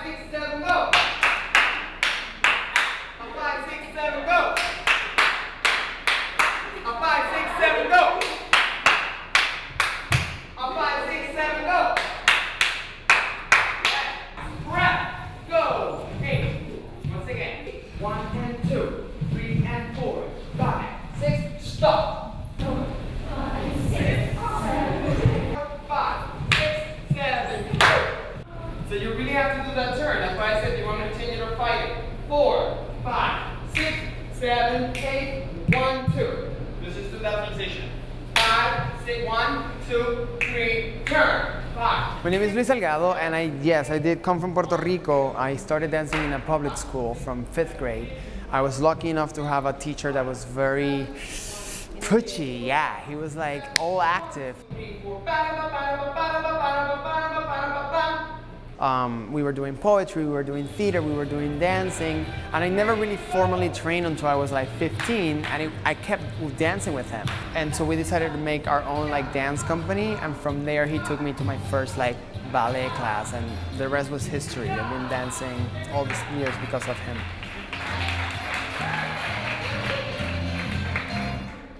6, 7, go. A 5, 6, 7, go. A 5, 6, 7, go. A 5, 6, 7, go. Breath. Go. 8. Once again. 1 and 2, 3 and 4, 5, 6. Stop. 5, 6, 7. 5, 6, 7. So you really have to do that turn. That's why I said you want to change it or fight it. 4, 5, 6, 7, 8, 1, 2. Let's just do that transition. 5, 6, 1, 2, 3, turn. 5. My name is Luis Salgado, and I did come from Puerto Rico. I started dancing in a public school from 5th grade. I was lucky enough to have a teacher that was very pushy. Yeah, he was like all active. 3, 4. We were doing poetry, we were doing theater, we were doing dancing, and I never really formally trained until I was like 15, and I kept dancing with him. And so we decided to make our own like dance company, and from there he took me to my first like ballet class, and the rest was history. I've been dancing all these years because of him.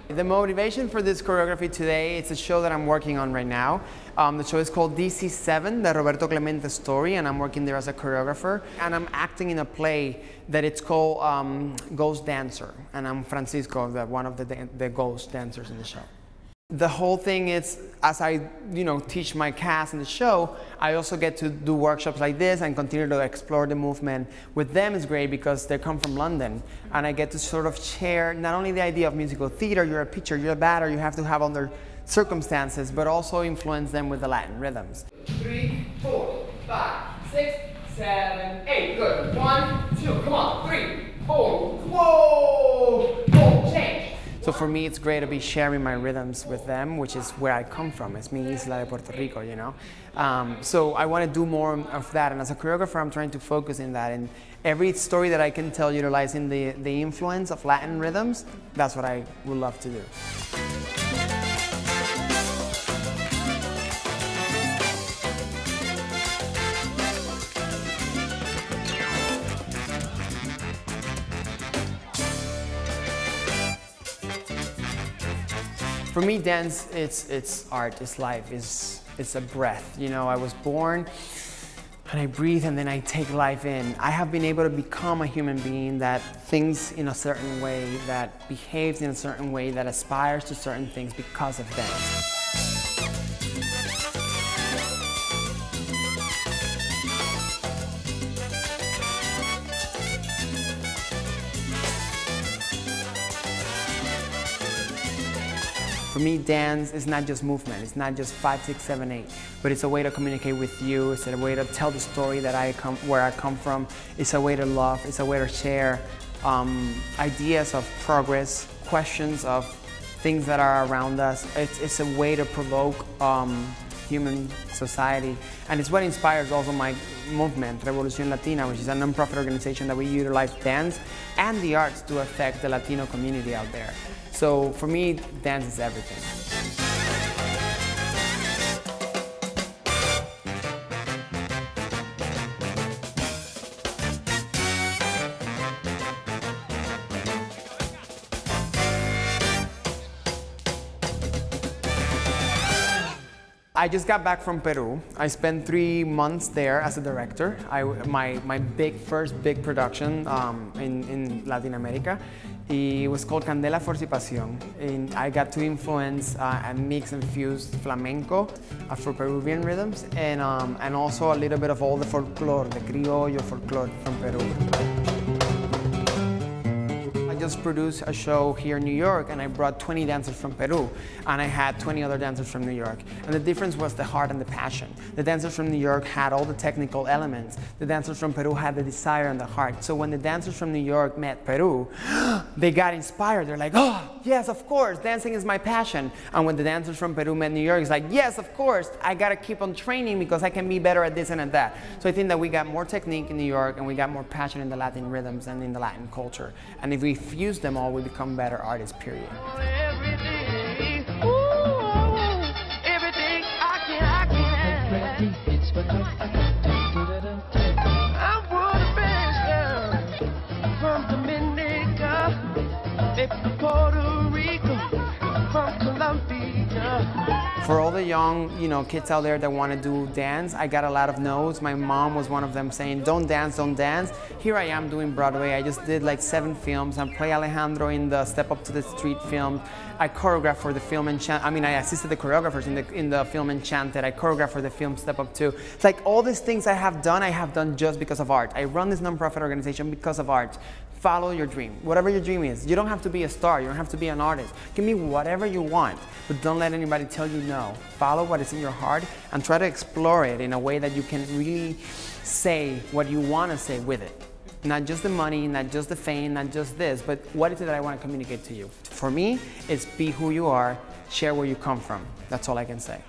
The motivation for this choreography today, it's a show that I'm working on right now. The show is called DC7, the Roberto Clemente story, and I'm working there as a choreographer. And I'm acting in a play that it's called Ghost Dancer. And I'm Francisco, one of the ghost dancers in the show. The whole thing is, as I teach my cast in the show, I also get to do workshops like this and continue to explore the movement. With them is great because they come from London, and I get to sort of share not only the idea of musical theater, you're a pitcher, you're a batter, you have to have other circumstances, but also influence them with the Latin rhythms. 3, 4, 5, 6, 7, 8. Good. 1, 2. Come on. 3, 4. Whoa! Boom. Change. So for me, it's great to be sharing my rhythms with them, which is where I come from. It's mi isla de Puerto Rico, you know? So I want to do more of that. And as a choreographer, I'm trying to focus in that. And every story that I can tell utilizing the influence of Latin rhythms, that's what I would love to do. For me, dance, it's art, it's life, it's a breath. You know, I was born and I breathe and then I take life in. I have been able to become a human being that thinks in a certain way, that behaves in a certain way, that aspires to certain things because of dance. For me, dance is not just movement. It's not just 5, 6, 7, 8, but it's a way to communicate with you. It's a way to tell the story that where I come from. It's a way to love. It's a way to share ideas of progress, questions of things that are around us. It's a way to provoke human society, and it's what inspires also my movement, R.evolucion Latina, which is a non-profit organization that we utilize dance and the arts to affect the Latino community out there. So for me, dance is everything. I just got back from Peru. I spent 3 months there as a director. My first big production in Latin America. It was called Candela, Fuerza y Pasión. And I got to influence and mix and fuse flamenco, Afro-Peruvian rhythms, and also a little bit of all the folklore, the criollo folklore from Peru. I just produced a show here in New York, and I brought 20 dancers from Peru, and I had 20 other dancers from New York. And the difference was the heart and the passion. The dancers from New York had all the technical elements. The dancers from Peru had the desire and the heart. So when the dancers from New York met Peru, they got inspired. They're like, oh, yes, of course, dancing is my passion. And when the dancers from Peru met New York, it's like, yes, of course, I gotta keep on training because I can be better at this and at that. So I think that we got more technique in New York, and we got more passion in the Latin rhythms and in the Latin culture. And if we fuse them all, we become better artists, period. For all the young, kids out there that want to do dance, I got a lot of no's. My mom was one of them saying, don't dance, don't dance. Here I am doing Broadway. I just did like 7 films. I play Alejandro in the Step Up to the Street film. I choreographed for the film I assisted the choreographers in the film Enchanted. I choreographed for the film Step Up 2. It's like all these things I have done just because of art. I run this nonprofit organization because of art. Follow your dream, whatever your dream is. You don't have to be a star, you don't have to be an artist. Give me whatever you want, but don't let anybody tell you no. Follow what is in your heart and try to explore it in a way that you can really say what you want to say with it. Not just the money, not just the fame, not just this, but what is it that I want to communicate to you? For me, it's be who you are, share where you come from. That's all I can say.